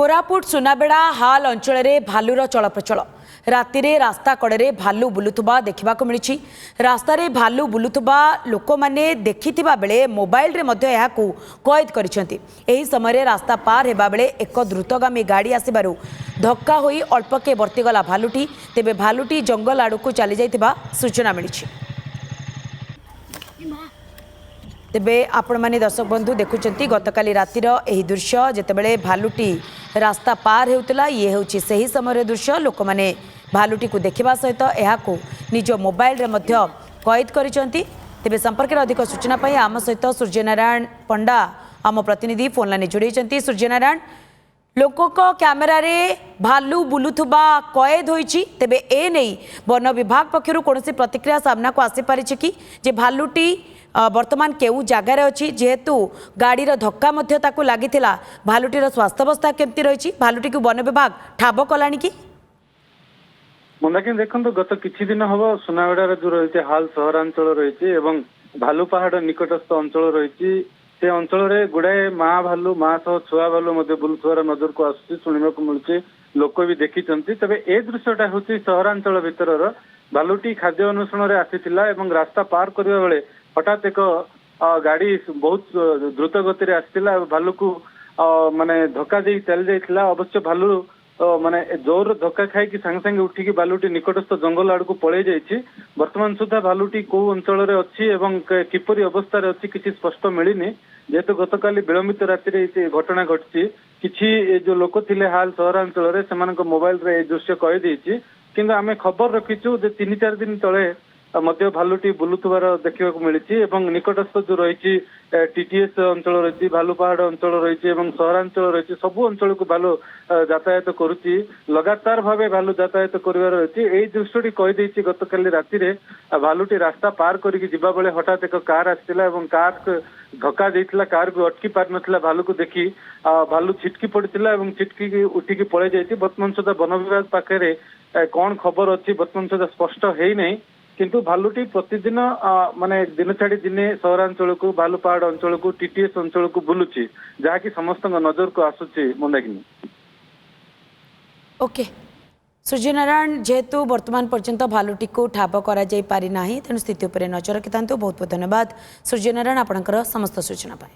कोरापुट सुनाबेड़ा हाल अंचल में भालुर चलप्रचल राति रास्ता कड़े भालू बुलुवा देखा मिली रास्तार भालू बुलुवा लोक मैंने देखि बेले मोबाइल रे मध्य यहाकू कैद करिसेंती। एही समय रास्ता पार हेबा बेले एक द्रुतगामी गाड़ी आसिबारु धक्का होई अल्पके बर्तीगला भालुटी। तेबे भालुटी जंगल आड़कू चली जाइतिबा सूचना मिली। तेबे आपण माने दर्शक बंधु देखुचंती गतकाली रातिर एही दृश्य जेतेबेले भालुटी रास्ता पार हेउतला ये होची सही समय दृश्य। लोक माने भालुटी को देखिबा सहित एहाकू निज मोबाइल रे मध्य कैद करिसंती। तेबे संपर्क में अधिक सूचना पाई आम सहित सूर्यनारायण पंडा आम प्रतिनिधि फोन लाइन जोड़े। सूर्यनारायण लोक कैमेरा रे भालू बुलुथुबा कैद होईची तेबे ए नहीं वन विभाग पक्षर कौन प्रतिक्रिया सामना को आसी पारिछि कि जे भालुटी वर्तमान केउ जगार अच्छी जेहेतु गाड़ी धक्का लगी भालुटीर स्वास्थ्यावस्था केमती रही भालुटी को वन विभाग ठाब कलानी कि मंदाकिनी देखो गत किछि दिन हम सुनाबेड़ा जो रही हाल सहरांचल रही भालू पहाड़ निकटस्थ अंचल रही से अंचल गुड़ाए माँ भालू माँ सह छुआ भालू बुलुथुवार नजर को आसुची शुणा मिलूँ लोक भी देखी तेज ए दृश्यटा हूँ सहरांचल भितर भालुटी खाद्य अन्वेषण आसीथिला एवं रास्ता पार करने बेले हठात एक गाड़ी बहुत द्रुत गति आसला भालू को माने धक्का दे चली जाइथिला। अवश्य भालू माने जोर धक्का खाई सांगे सांगे उठिकी भालुटी निकटस्थ जंगल आड़ को पड़े जाइछि। वर्तमान सुधा भालुटी को अंचल रे अछि एवं किपरि अवस्था रे अछि किछि स्पष्ट मिलिनी जेहेतु गतकाली विलंबित राति घटना घटछि। किछि जो लोक थिले हाल सहरांचल रे सेमानक मोबाइल रे ए दृश्य कहि देछि किंतु आमे खबर रखिछु जे 3-4 दिन तळे मध्य भालुटी बुलुथुवार देखा मिली निकटस्थ जो रही टीटीएस अंचल रही भालू पहाड़ अंचल रही सहरांचल रही सबू अंचल को भालू यातायात करुच्ची लगातार भाव भालू यातायात कर रही दृश्यटी कहीदे गतकाली राति भालुटी रास्ता पार करके बेले हठात एक कार आसाला कार धक्का देता कार को अटकी पार नाला भालू को देखी भालू छिटकी पड़ता छिटकी उठिकी पड़े जाती। बर्तमान सुधा वन विभाग पाखे कौन खबर अच्छी बर्तमान सुधा स्पष्ट है नहीं किंतु भालुटी प्रतिदिन माने दिन छाड़ी दिने सहरांचल को भालू पहाड़ अंचल को टीटीएस अंचल को बुलुची जहाँकि समस्त नजर को आसुची। मंदाकिनी ओके सूर्यनारायण जेहेतु वर्तमान पर्यंत भालुटी को ठाब करा जाई पारि नाही तेणु स्थिति उपर नजर रखिथांतु। बहुत बहुत धन्यवाद सूर्यनारायण आपणकर समस्त सूचना पाए।